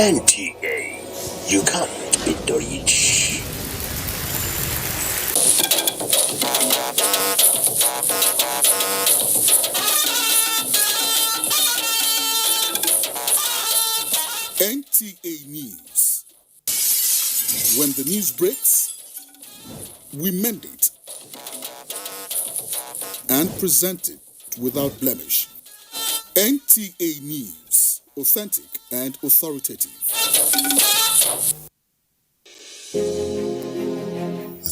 NTA. You can't beat the rich. NTA News. When the news breaks, we mend it and present it without blemish. NTA News, authentic and authoritative.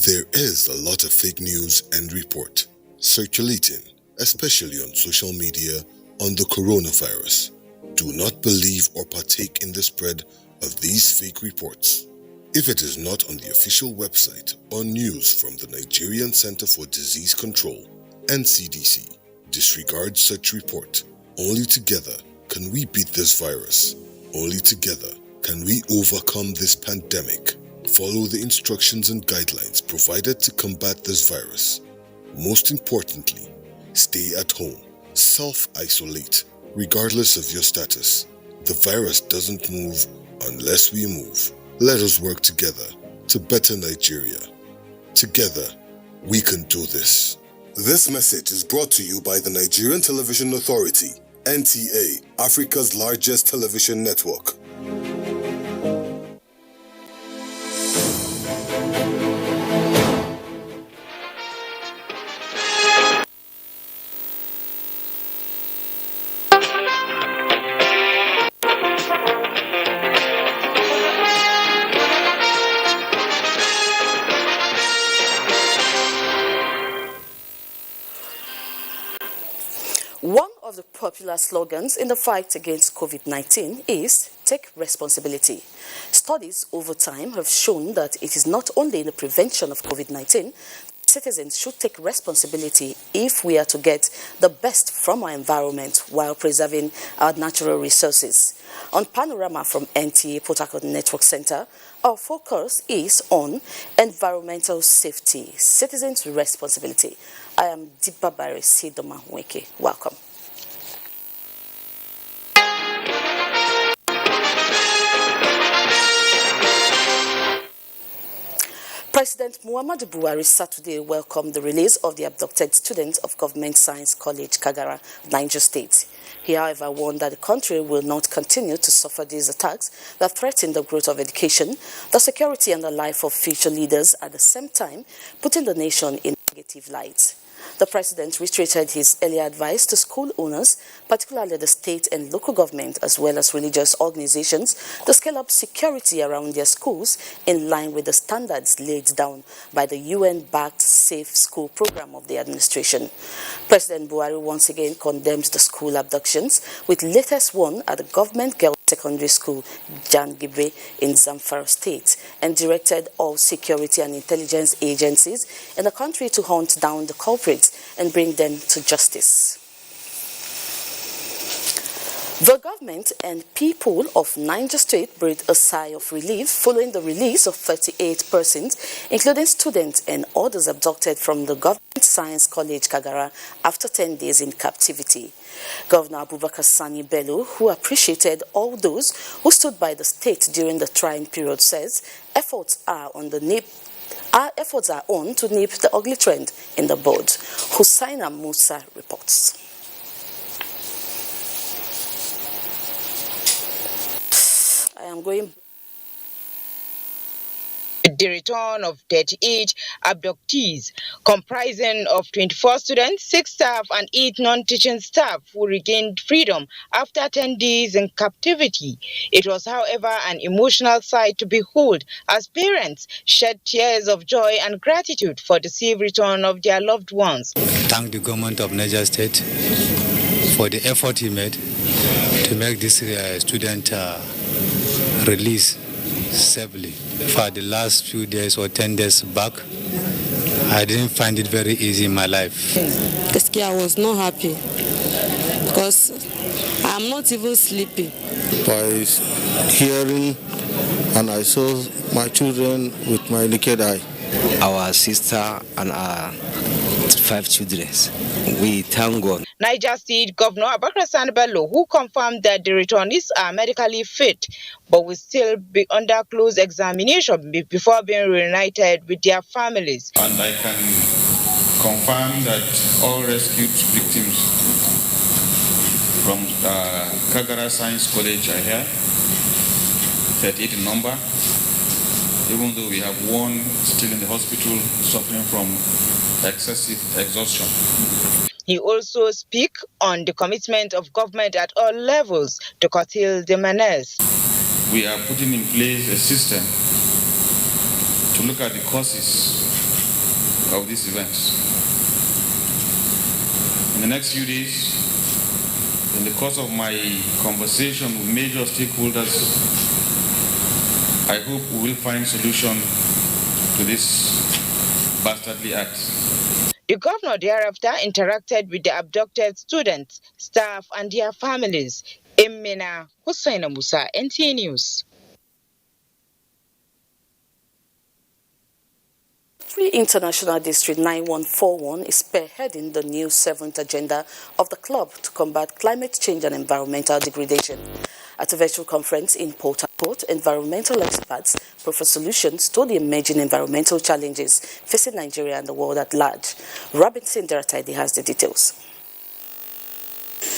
There is a lot of fake news and report circulating, especially on social media, on the coronavirus. Do not believe or partake in the spread of these fake reports. If it is not on the official website or news from the Nigerian Center for Disease Control, NCDC, disregard such report. Only together can we beat this virus. Only together can we overcome this pandemic. Follow the instructions and guidelines provided to combat this virus. Most importantly, stay at home. Self-isolate, regardless of your status. The virus doesn't move unless we move. Let us work together to better Nigeria. Together, we can do this. This message is brought to you by the Nigerian Television Authority, NTA, Africa's largest television network. One of the popular slogans in the fight against COVID-19 is "Take responsibility." Studies over time have shown that it is not only in the prevention of COVID-19, citizens should take responsibility if we are to get the best from our environment while preserving our natural resources. On Panorama from NTA Port Harcourt Network Center, our focus is on environmental safety, citizens' responsibility. I am Deepa Barry Sidoma Weke. Welcome. President Muhammadu Buhari Saturday welcomed the release of the abducted students of Government Science College, Kagara, Niger State. He, however, warned that the country will not continue to suffer these attacks that threaten the growth of education, the security and the life of future leaders, at the same time putting the nation in negative light. The president reiterated his earlier advice to school owners, particularly the state and local government, as well as religious organizations, to scale up security around their schools in line with the standards laid down by the UN-backed Safe School program of the administration. President Buhari once again condemned the school abductions, with latest one at the government girls' secondary school, Jan Gibre, in Zamfara State, and directed all security and intelligence agencies in the country to hunt down the culprits and bring them to justice. The government and people of Niger State breathed a sigh of relief following the release of 38 persons, including students and others abducted from the Government Science College, Kagara, after 10 days in captivity. Governor Abubakar Sani Bello, who appreciated all those who stood by the state during the trying period, says efforts are on to nip the ugly trend in the bud. Hussaina Musa reports. I am going. The return of 38 abductees, comprising of 24 students, 6 staff, and 8 non-teaching staff who regained freedom after 10 days in captivity. It was, however, an emotional sight to behold as parents shed tears of joy and gratitude for the safe return of their loved ones. Thank the government of Niger State for the effort he made to make this student release safely. For the last few days or 10 days back, I didn't find it very easy in my life. I was not happy because I'm not even sleeping. By hearing and I saw my children with my naked eye, our sister and our 5 children. We thank God. Niger State Governor Abakar Bello, who confirmed that the returnees are medically fit, but will still be under close examination before being reunited with their families. And I can confirm that all rescued victims from Kagara Science College are here, 38 in number, even though we have one still in the hospital suffering from excessive exhaustion. He also spoke on the commitment of government at all levels to curtail the menace. We are putting in place a system to look at the causes of these events. In the next few days, in the course of my conversation with major stakeholders, I hope we will find solution to this bastardly act. The governor thereafter interacted with the abducted students, staff, and their families. Emina Hussein Musa, NTA News. Free International District 9141 is spearheading the new 7th agenda of the club to combat climate change and environmental degradation. At a virtual conference in Port Harcourt, environmental experts proffer solutions to the emerging environmental challenges facing Nigeria and the world at large. Robinson Derataide has the details.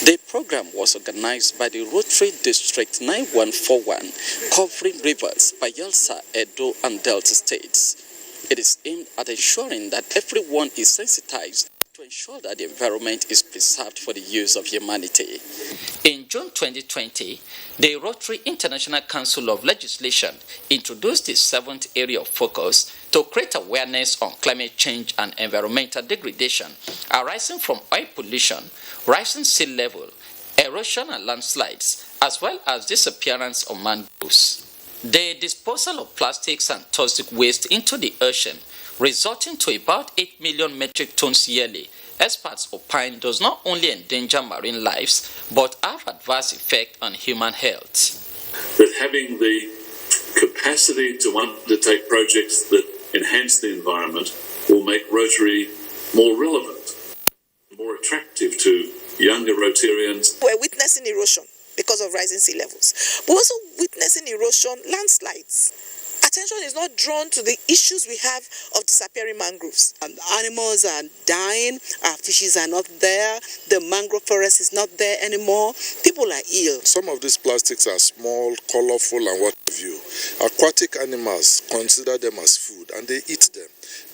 The program was organized by the Rotary District 9141, covering rivers, Bayelsa, Edo, and Delta states. It is aimed at ensuring that everyone is sensitized to ensure that the environment is preserved for the use of humanity. In June 2020, the Rotary International Council of Legislation introduced the 7th area of focus to create awareness on climate change and environmental degradation arising from oil pollution, rising sea level, erosion and landslides, as well as disappearance of mangroves. The disposal of plastics and toxic waste into the ocean, resulting to about 8 million metric tons yearly, experts opine does not only endanger marine lives, but have adverse effect on human health. That having the capacity to undertake projects that enhance the environment will make Rotary more relevant, more attractive to younger Rotarians. We're witnessing erosion because of rising sea levels, but also witnessing erosion, landslides. Attention is not drawn to the issues we have of disappearing mangroves. Animals are dying, our fishes are not there, the mangrove forest is not there anymore, people are ill. Some of these plastics are small, colorful and what have you. Aquatic animals consider them as food and they eat them.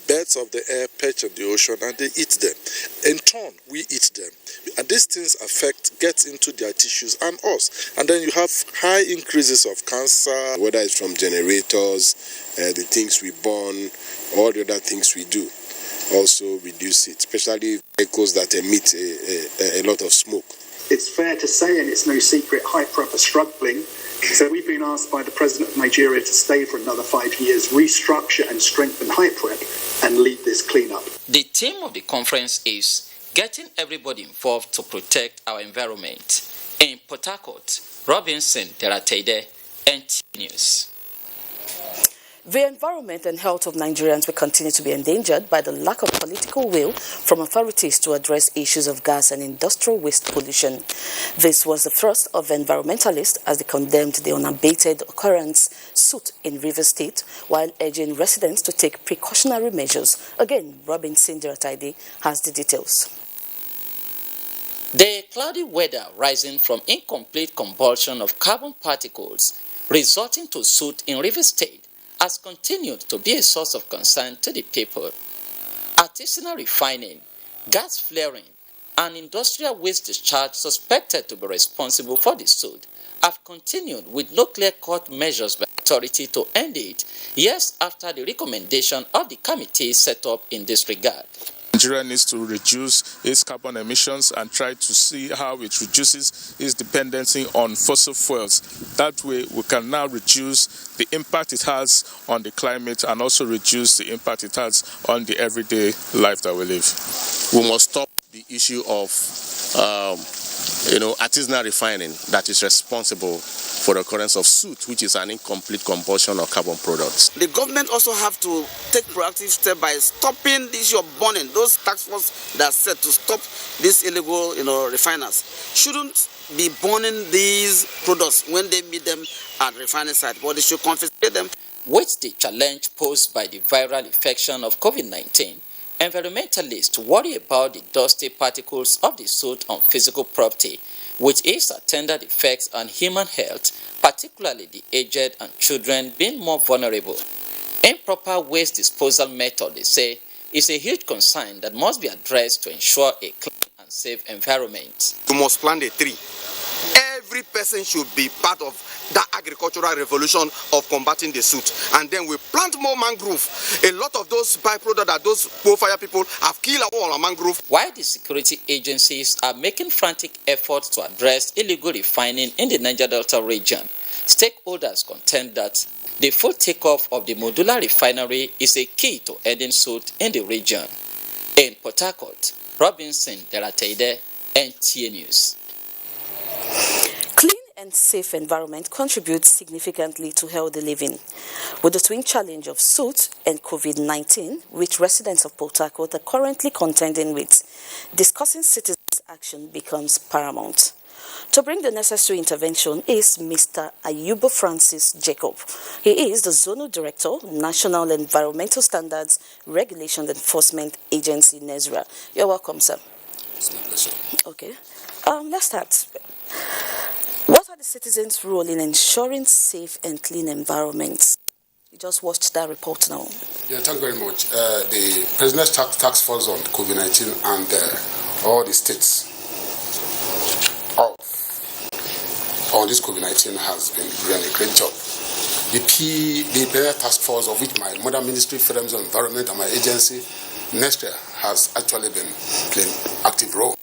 Birds of the air perch in the ocean and they eat them. In turn, we eat them. And these things gets into their tissues and us. And then you have high increases of cancer. Whether it's from generators, the things we burn, all the other things we do also reduce it, especially vehicles that emit a lot of smoke. It's fair to say, and it's no secret, Hyprep are struggling. So we've been asked by the President of Nigeria to stay for another 5 years, restructure and strengthen Hyprep and lead this cleanup. The theme of the conference is getting everybody involved to protect our environment. In Port Harcourt, Robinson Derataide, NTA News. The environment and health of Nigerians will continue to be endangered by the lack of political will from authorities to address issues of gas and industrial waste pollution. This was the thrust of environmentalists as they condemned the unabated occurrence suit in Rivers State while urging residents to take precautionary measures. Again, Robinson Derataide has the details. The cloudy weather rising from incomplete combustion of carbon particles resulting to soot in Rivers State has continued to be a source of concern to the people. Artisanal refining, gas flaring, and industrial waste discharge suspected to be responsible for the soot have continued with no clear-cut measures by authority to end it, years after the recommendation of the committee set up in this regard. Nigeria needs to reduce its carbon emissions and try to see how it reduces its dependency on fossil fuels. That way, we can now reduce the impact it has on the climate and also reduce the impact it has on the everyday life that we live. We must stop the issue of artisanal refining that is responsible for the occurrence of soot, which is an incomplete combustion of carbon products. The government also have to take proactive steps by stopping this issue of burning. Those task force that are set to stop these illegal, refiners shouldn't be burning these products when they meet them at refining site, but they should confiscate them. With the challenge posed by the viral infection of COVID-19, environmentalists worry about the dusty particles of the soot on physical property, with its attendant effects on human health, particularly the aged and children being more vulnerable. Improper waste disposal method, they say, is a huge concern that must be addressed to ensure a clean and safe environment. You must plant a tree. Every person should be part of that agricultural revolution of combating the soot. And then we plant more mangrove. A lot of those byproducts that those fire people have killed all our mangrove. While the security agencies are making frantic efforts to address illegal refining in the Niger Delta region, stakeholders contend that the full takeoff of the modular refinery is a key to ending soot in the region. In Port Harcourt, Robinson Derateide, NTA News. Clean and safe environment contributes significantly to healthy living. With the twin challenge of soot and COVID-19, which residents of Port Harcourt are currently contending with, discussing citizens' action becomes paramount. To bring the necessary intervention is Mr. Ayuba Francis Jacob. He is the Zonal Director, National Environmental Standards Regulation Enforcement Agency, NESRA. You're welcome, sir. It's my pleasure. Okay. Let's start. What are the citizens' role in ensuring safe and clean environments? You just watched that report now. Yeah, thank you very much. The President's Task Force on COVID-19 and all the states on this COVID-19 has been doing a great job. The President's Task Force, of which my mother ministry, Federal Ministry of Environment, and my agency, NESRA, has actually been playing active role.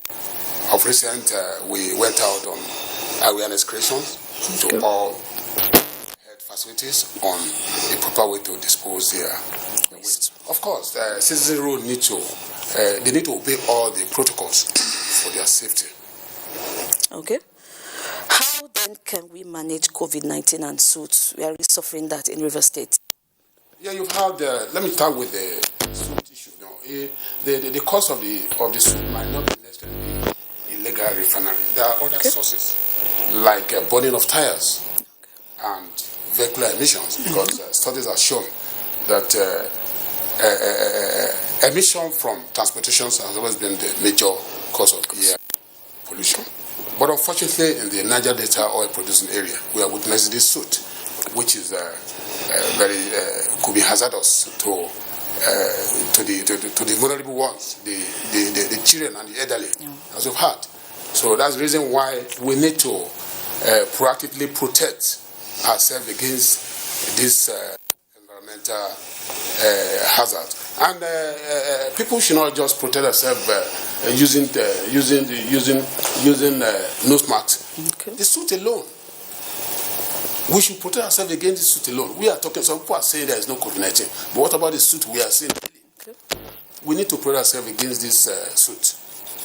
Of recent, we went out on awareness creation to all health facilities on a proper way to dispose their waste. Of course, citizens' role need to obey all the protocols for their safety. Okay. How then can we manage COVID-19 and soot? We are really suffering that in River State. Yeah, you've had. Let me start with the soot issue. The cause of the soot might not be necessarily illegal refinery. There are other sources, like burning of tires and vehicular emissions, because studies have shown that emission from transportation has always been the major cause of air pollution. But unfortunately, in the Niger Delta oil producing area, we are witnessing this soot, which is could be hazardous to the vulnerable ones, the children and the elderly, as we've had. So that's the reason why we need to proactively protect ourselves against this environmental hazard. And people should not just protect themselves using nose masks. Okay. The soot alone. We should protect ourselves against the soot alone. We are talking. Some people are saying there is no COVID-19, but what about the soot we are seeing? Okay. We need to protect ourselves against this soot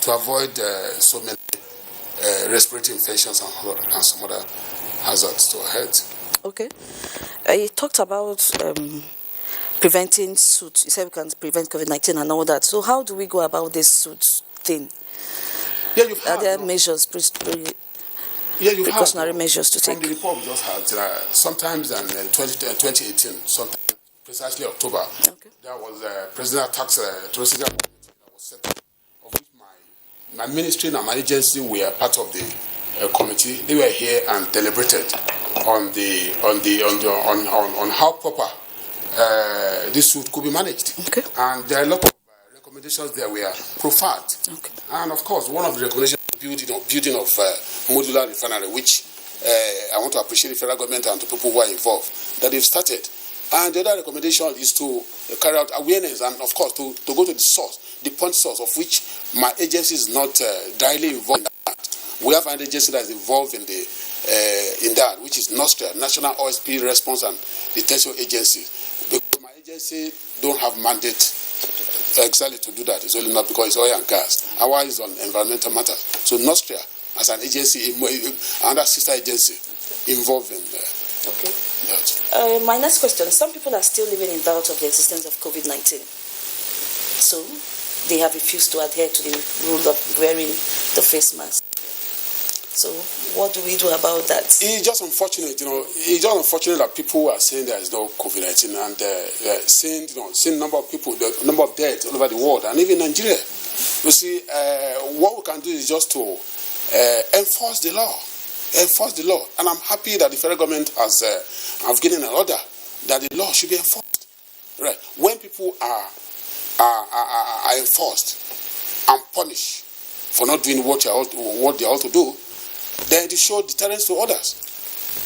to avoid so many respiratory infections and some other hazards to our health. Okay. You talked about preventing soot. You said we can prevent COVID-19 and all that. So how do we go about this soot thing? Yeah, are there measures, precautionary measures to take? From the report we just had, sometimes in 2018, sometime precisely October, there was a presidential tax that was set up, of which my ministry and my agency were part of the committee. They were here and deliberated on how proper this soot could be managed. Okay. And there are a lot of recommendations that were proffered. Okay. And of course, one of the recommendations building of modular refinery, which I want to appreciate the federal government and the people who are involved, that they've started. And the other recommendation is to carry out awareness and, of course, to go to the source, the point source, of which my agency is not directly involved in that. We have an agency that is involved in that, which is NOSTRA, National OSP Response and Detection Agency. Because my agency don't have mandate exactly to do that. It's only not because it's oil and gas. Ours is on environmental matters. So NOSTRA, as an agency, another sister agency, involved in Okay. that. My next question, some people are still living in doubt of the existence of COVID-19. So they have refused to adhere to the rule of wearing the face mask. So what do we do about that? It's just unfortunate, it's just unfortunate that people are saying there is no COVID-19 and seeing number of people, the number of deaths all over the world and even Nigeria. You see, what we can do is just to enforce the law. Enforce the law. And I'm happy that the federal government has given an order that the law should be enforced. Right. When people are enforced and punished for not doing what they ought to do, then it shows deterrence to others.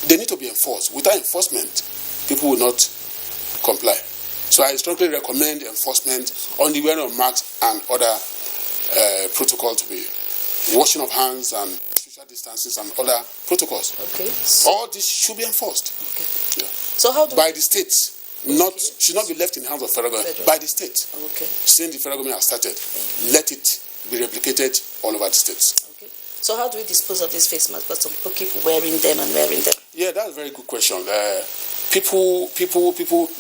They need to be enforced. Without enforcement, people will not comply. So I strongly recommend enforcement on the wearing of masks and other protocols to be washing of hands and social distances and other protocols. Okay. All this should be enforced. Okay. Yeah. So how do by the states? Should not be left in the hands of federal government. By the state. Okay. Since the federal government has started, let it be replicated all over the states. Okay. So how do we dispose of these face masks? Because some people keep wearing them and wearing them. Yeah, that's a very good question. People.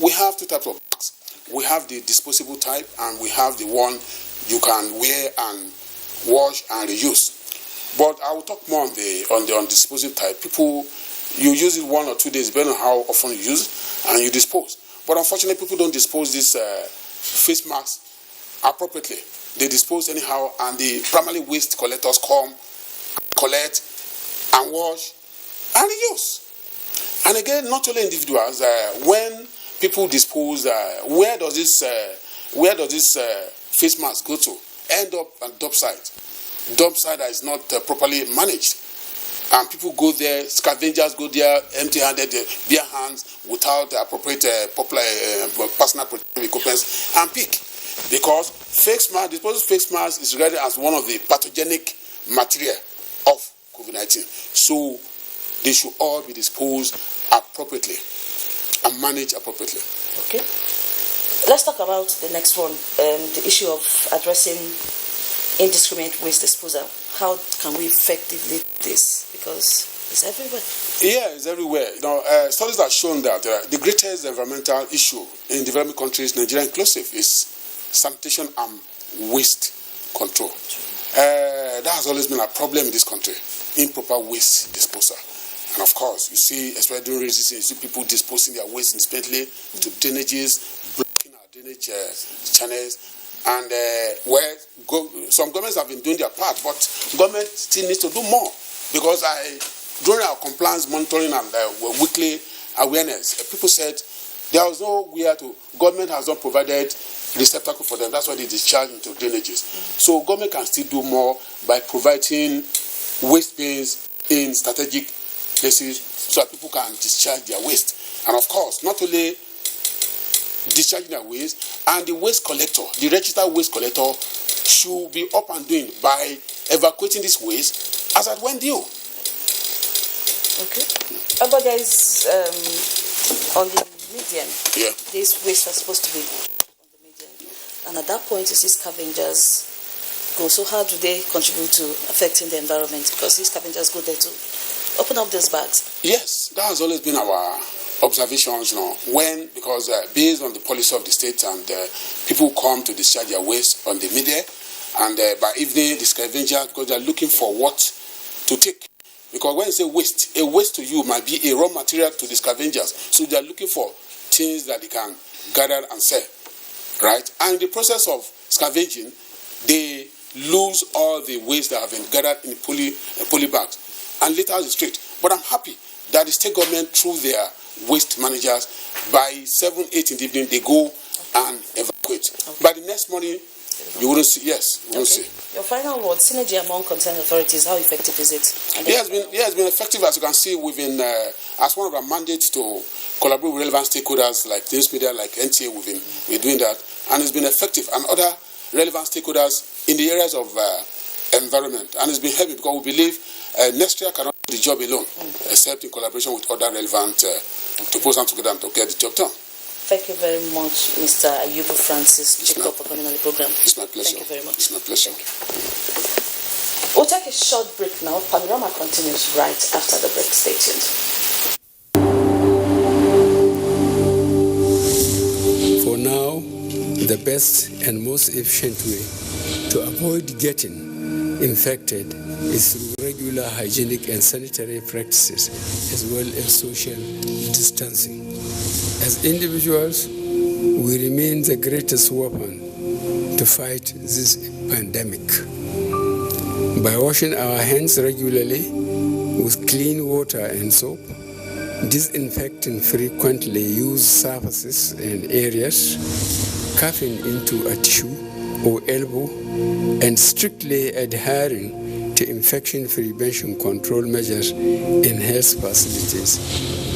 We have two types of masks. We have the disposable type, and we have the one you can wear and wash and reuse. But I will talk more on the disposable type. People, you use it 1 or 2 days, depending on how often you use it, and you dispose. But unfortunately, people don't dispose these face masks appropriately. They dispose anyhow, and the primary waste collectors come, collect, and wash, and reuse. And again, not only individuals. When people dispose, where does this face mask go to? End up at dump site. Dump site that is not properly managed. And people go there, scavengers go there, empty-handed, bare hands, without the appropriate personal protective equipment, and pick. Because disposable face mask is regarded as one of the pathogenic material of COVID-19. So they should all be disposed appropriately and managed appropriately. Okay. Let's talk about the next one, the issue of addressing indiscriminate waste disposal. How can we effectively do this? Because it's everywhere. Yeah, it's everywhere. Studies have shown that the greatest environmental issue in developing countries, Nigeria inclusive, is sanitation and waste control. That has always been a problem in this country, improper waste disposal. And of course, you see, especially during rainy season, you see people disposing their waste indiscriminately to drainages, blocking our drainage channels. And some governments have been doing their part, but government still needs to do more. Because during our compliance monitoring and weekly awareness, people said there was nowhere to, government has not provided receptacle for them. That's why they discharge into drainages. So government can still do more by providing waste bins in strategic places so that people can discharge their waste. And of course, not only discharging their waste, and the waste collector, the registered waste collector, should be up and doing by evacuating this waste as at when due. Okay. But there is on the median, this waste was supposed to be on the median, and at that point you see scavengers go. So how do they contribute to affecting the environment? Because these scavengers go there to open up these bags. Yes, that has always been our observations, because based on the policy of the state, and people come to discharge their waste on the midday, and by evening the scavengers, because they are looking for what to take. Because when you say waste, a waste to you might be a raw material to the scavengers, so they are looking for things that they can gather and sell, right? And in the process of scavenging, they lose all the waste that have been gathered in poly bags and litter the street. But I'm happy that the state government, through their waste managers, by 7, 8 in the evening, they go and evacuate. Okay. By the next morning, you wouldn't see. Yes, you wouldn't see. Your final word: synergy among concerned authorities. How effective is it? It has been effective. As you can see, we've been as one of our mandates to collaborate with relevant stakeholders like news media, like NTA. We're doing that, and it's been effective. And other relevant stakeholders in the areas of environment, and it's been helping because we believe next year cannot do the job alone, except in collaboration with other relevant to put them together to get the job done. Thank you very much, Mr. Ayubu Francis Jacob, for coming on the program. It's my pleasure. Thank you very much. It's my pleasure. We'll take a short break now. Panorama continues right after the break. Stay tuned. the best and most efficient way to avoid getting infected is through regular hygienic and sanitary practices, as well as social distancing. As individuals, we remain the greatest weapon to fight this pandemic. By washing our hands regularly with clean water and soap, disinfecting frequently used surfaces and areas, coughing into a tissue or elbow, and strictly adhering to infection prevention control measures in health facilities,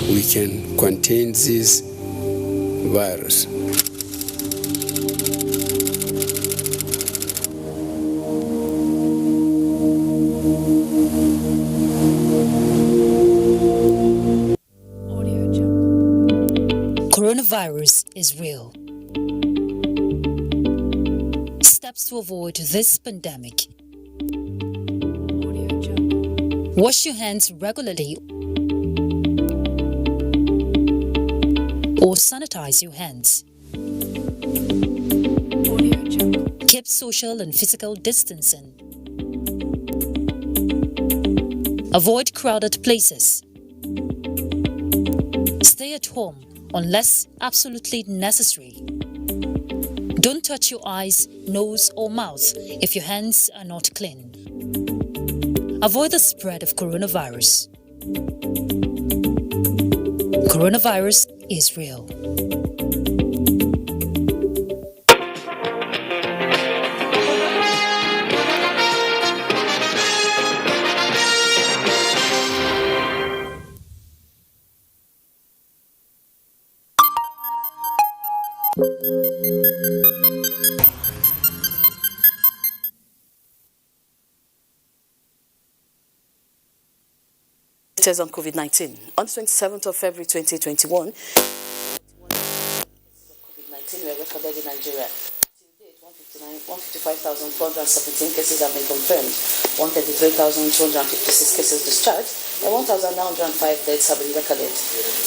we can contain this virus. Coronavirus is real. Steps to avoid this pandemic. Wash your hands regularly or sanitize your hands. Keep social and physical distancing. Avoid crowded places. Stay at home unless absolutely necessary. Don't touch your eyes, nose, or mouth if your hands are not clean. Avoid the spread of coronavirus. Coronavirus is real. On COVID-19. On the 27th of February 2021, COVID-19 were recorded in Nigeria. To date, 155,417 cases have been confirmed, 133,256 cases discharged, and 1,905 deaths have been recorded.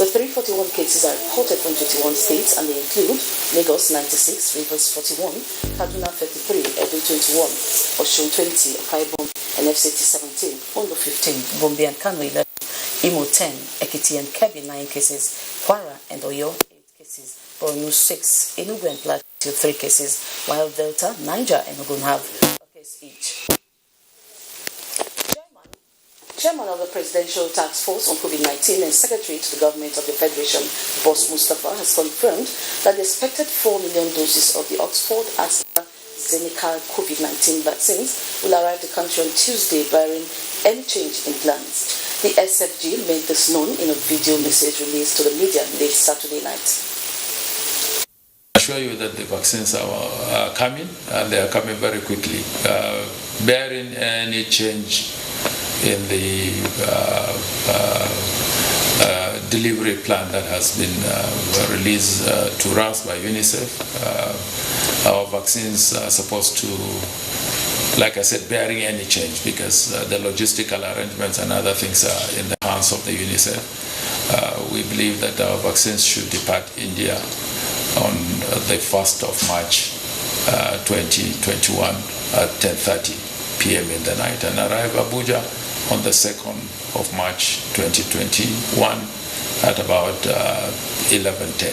The 341 cases are reported from 21 states, and they include Lagos 96, Rivers 41, Kaduna 33, Edo 21, Osun 20, Akwa and FCT 17, Ondo 15, Gombe and Kano 11, Imo 10, Ekiti and Kebbi 9 cases, Kwara and Oyo 8 cases, Borno 6, Enugu and Plateau 3 cases, while Delta, Niger and Ogun have a case each. Chairman of the Presidential Task Force on COVID-19 and Secretary to the Government of the Federation, Boss Mustafa, has confirmed that the expected 4 million doses of the Oxford AstraZeneca COVID-19 vaccines will arrive the country on Tuesday, barring any change in plans. The SFG made this known in a video message released to the media late Saturday night. I assure you that the vaccines are coming, and they are coming very quickly, barring any change in the delivery plan that has been released to us by UNICEF. Our vaccines are supposed to, like I said, bearing any change, because the logistical arrangements and other things are in the hands of the UNICEF. We believe that our vaccines should depart India on the 1st of March 2021 at 10:30 p.m. in the night and arrive Abuja on the 2nd of March 2021 at about 11:10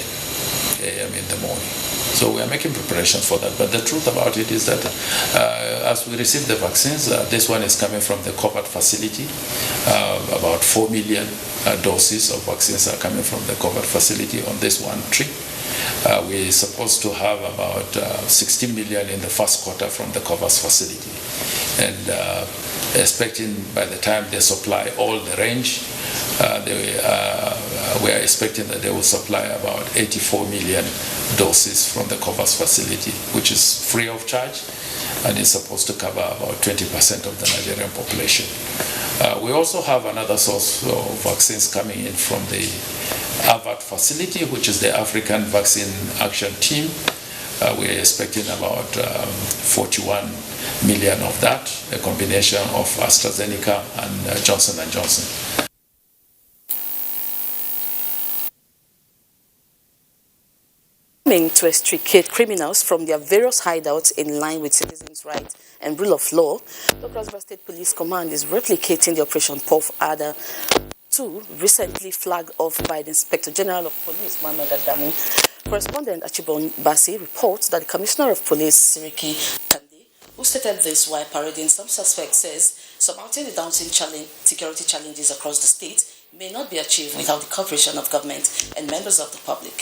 a.m. in the morning. So we are making preparations for that. But the truth about it is that as we receive the vaccines, this one is coming from the covered facility. About 4 million doses of vaccines are coming from the covered facility on this one trip. We're supposed to have about 60 million in the first quarter from the covers facility. And expecting by the time they supply all the range, we are expecting that they will supply about 84 million doses from the covers facility, which is free of charge and is supposed to cover about 20% of the Nigerian population. We also have another source of vaccines coming in from the AVAT facility, which is the African Vaccine Action Team. We are expecting about 41 million of that, a combination of AstraZeneca and Johnson & Johnson. Aiming to extricate criminals from their various hideouts in line with citizens' rights and rule of law, the Cross River State Police Command is replicating the Operation Puff Adder 2, recently flagged off by the Inspector General of Police, Mohammed Adamu. Correspondent Achibon Basi reports that the Commissioner of Police, Siriki Kande, who stated this while parading some suspects, says surmounting the daunting security challenges across the state may not be achieved without the cooperation of government and members of the public.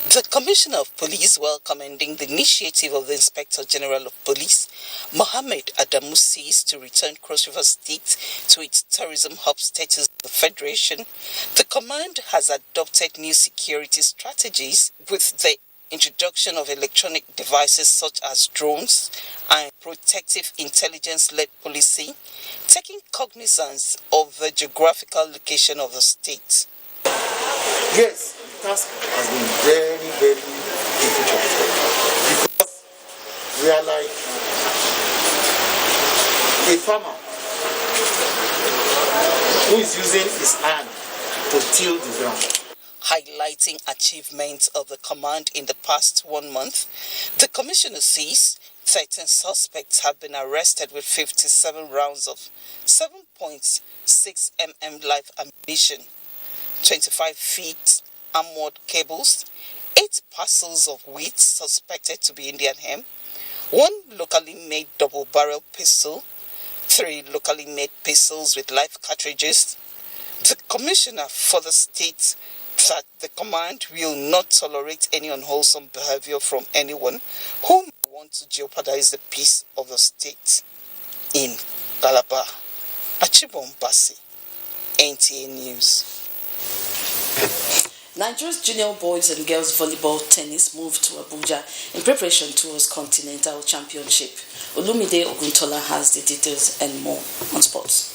The Commissioner of Police, while commending the initiative of the Inspector General of Police, Mohammed Adamu, says to return Cross River State to its tourism hub status of the Federation, the command has adopted new security strategies with the introduction of electronic devices such as drones and protective intelligence-led policing, taking cognizance of the geographical location of the state. Yes, the task has been very, very difficult because we are like a farmer who is using his hand to till the ground. Highlighting achievements of the command in the past 1 month, the Commissioner says 13 suspects have been arrested with 57 rounds of 7.6 mm live ammunition, 25 feet armored cables, 8 parcels of wheat suspected to be Indian hemp, 1 locally made double-barrel pistol, 3 locally made pistols with live cartridges. The Commissioner further states that the command will not tolerate any unwholesome behavior from anyone who may want to jeopardize the peace of the state. In Calabar, Achibon Basi, NTA News. Nigeria's junior boys and girls volleyball tennis moved to Abuja in preparation towards Continental Championship. Olumide Oguntola has the details and more on sports.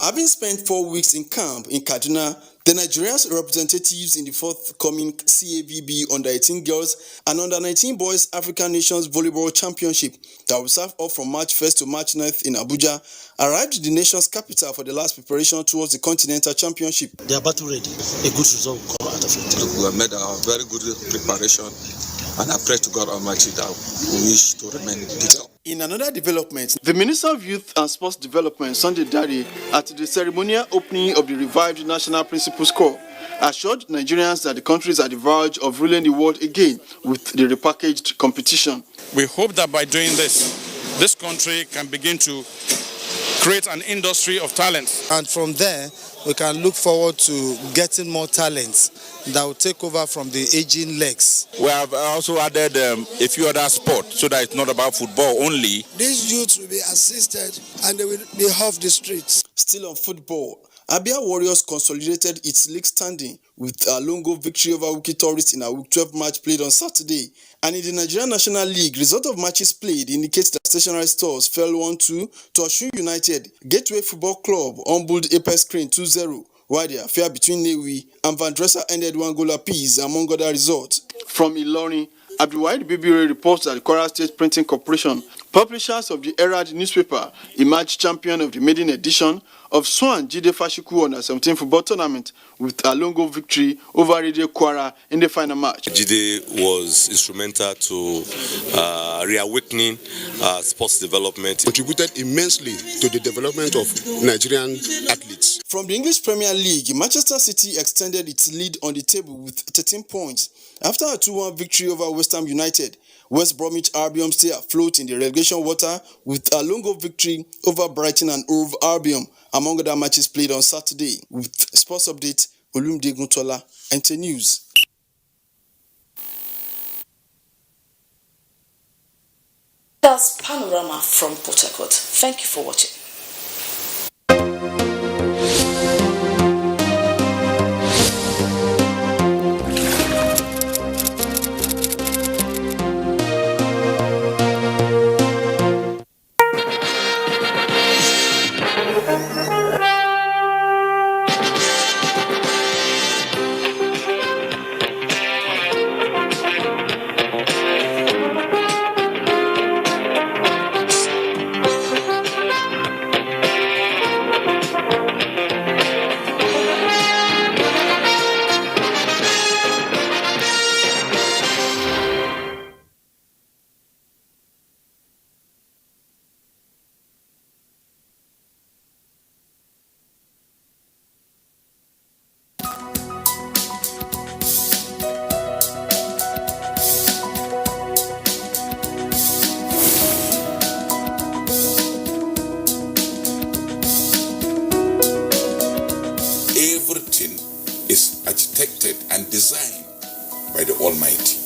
Having spent 4 weeks in camp in Kaduna, the Nigerian representatives in the forthcoming CAVB Under-18 Girls and Under-19 Boys African Nations Volleyball Championship that will serve up from March 1st to March 9th in Abuja arrived in the nation's capital for the last preparation towards the Continental Championship. They are battle ready. A good result will come out of it. Look, we have made a very good preparation, and I pray to God Almighty that we wish to remain the. In another development, the Minister of Youth and Sports Development, Sunday Dare, at the ceremonial opening of the revived National Principles Corps, assured Nigerians that the country is at the verge of ruling the world again with the repackaged competition. We hope that by doing this country can begin to create an industry of talents. And from there, we can look forward to getting more talents that will take over from the aging legs. We have also added a few other sports so that it's not about football only. These youths will be assisted and they will be off the streets. Still on football, Abia Warriors consolidated its league standing with a long victory over Wiki Tourists in a Week 12 match played on Saturday. And in the Nigerian National League, result of matches played indicates that stationary stores fell 1-2 to Osun United. Gateway Football Club humbled Apex Crane 2-0, while the affair between NNEWI and Van Dresser ended 1-goal apiece, among other results. From Ilorin, Abdulwahid Bibire reports that the Kwara State Printing Corporation, publishers of the Herald newspaper, emerged champion of the maiden edition of Swan Jide Fashiku Under-17 football tournament with a long victory over Radio Kwara in the final match. Jide was instrumental to reawakening sports development. Contributed immensely to the development of Nigerian athletes. From the English Premier League, Manchester City extended its lead on the table with 13 points after a 2-1 victory over West Ham United. West Bromwich Albion stay afloat in the relegation water with a long victory over Brighton and Hove Albion, among other matches played on Saturday. With sports update, Olumide Oguntola, NTA News. That's Panorama from Port Harcourt. Thank you for watching. by the Almighty.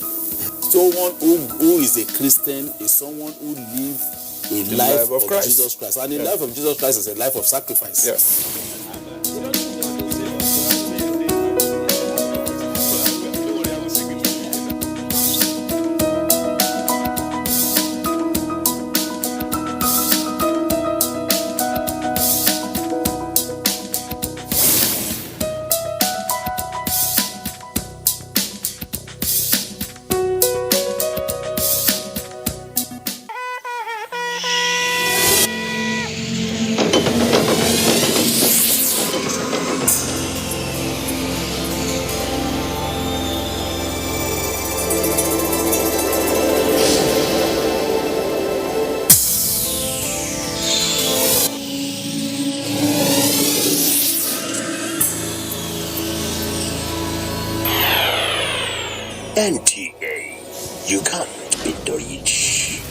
Someone who is a Christian is someone who lives a life of Jesus Christ. And the life of Jesus Christ is a life of sacrifice. Yes. NTA, you can't beat the rich.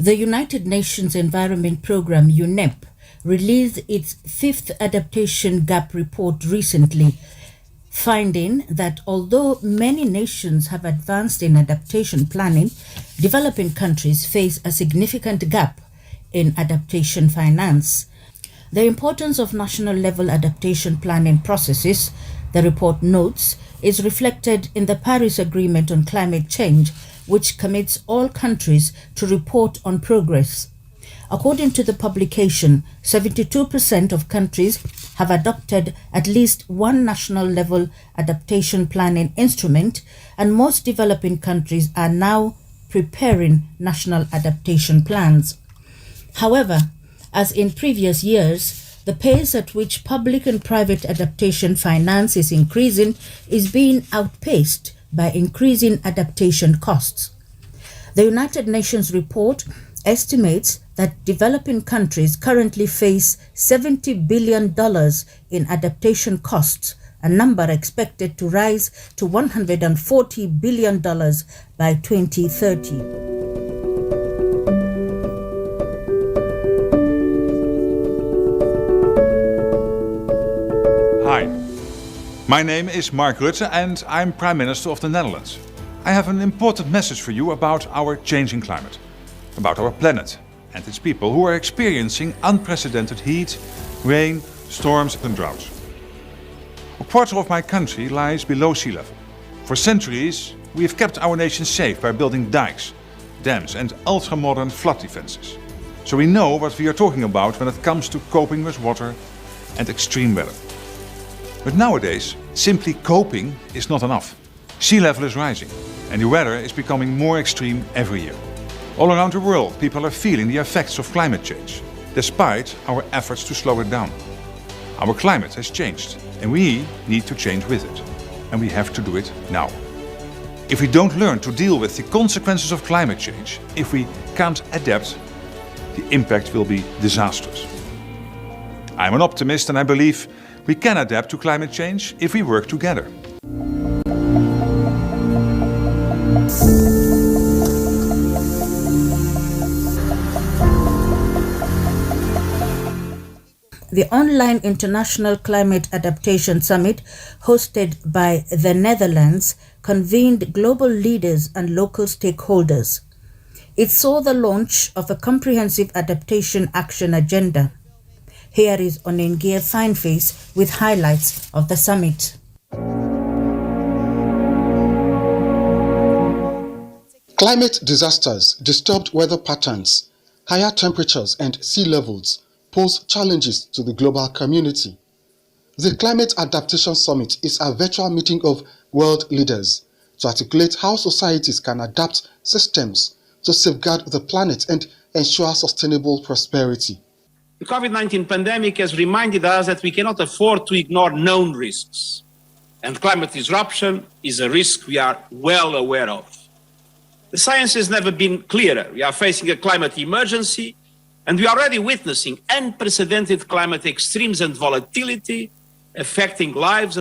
The United Nations Environment Programme, UNEP, released its fifth adaptation gap report recently, finding that although many nations have advanced in adaptation planning, developing countries face a significant gap in adaptation finance. The importance of national level adaptation planning processes, the report notes, is reflected in the Paris Agreement on Climate Change, which commits all countries to report on progress. According to the publication, 72% of countries have adopted at least one national level adaptation planning instrument, and most developing countries are now preparing national adaptation plans. However, as in previous years, the pace at which public and private adaptation finance is increasing is being outpaced by increasing adaptation costs. The United Nations report estimates that developing countries currently face $70 billion in adaptation costs, a number expected to rise to $140 billion by 2030. Hi, My name is Mark Rutte and I'm Prime Minister of the Netherlands. I have an important message for you about our changing climate, about our planet and its people who are experiencing unprecedented heat, rain, storms and droughts. A quarter of my country lies below sea level. For centuries, we have kept our nation safe by building dikes, dams and ultra-modern flood defenses. So we know what we are talking about when it comes to coping with water and extreme weather. But nowadays, simply coping is not enough. Sea level is rising and the weather is becoming more extreme every year. All around the world, people are feeling the effects of climate change, despite our efforts to slow it down. Our climate has changed and we need to change with it. And we have to do it now. If we don't learn to deal with the consequences of climate change, if we can't adapt, the impact will be disastrous. I'm an optimist and I believe we can adapt to climate change if we work together. The online International Climate Adaptation Summit, hosted by the Netherlands, convened global leaders and local stakeholders. It saw the launch of a comprehensive adaptation action agenda. Here is Onengia Fineface with highlights of the summit. Climate disasters, disturbed weather patterns, higher temperatures and sea levels pose challenges to the global community. The Climate Adaptation Summit is a virtual meeting of world leaders to articulate how societies can adapt systems to safeguard the planet and ensure sustainable prosperity. The COVID-19 pandemic has reminded us that we cannot afford to ignore known risks, and climate disruption is a risk we are well aware of. The science has never been clearer. We are facing a climate emergency, and we are already witnessing unprecedented climate extremes and volatility affecting lives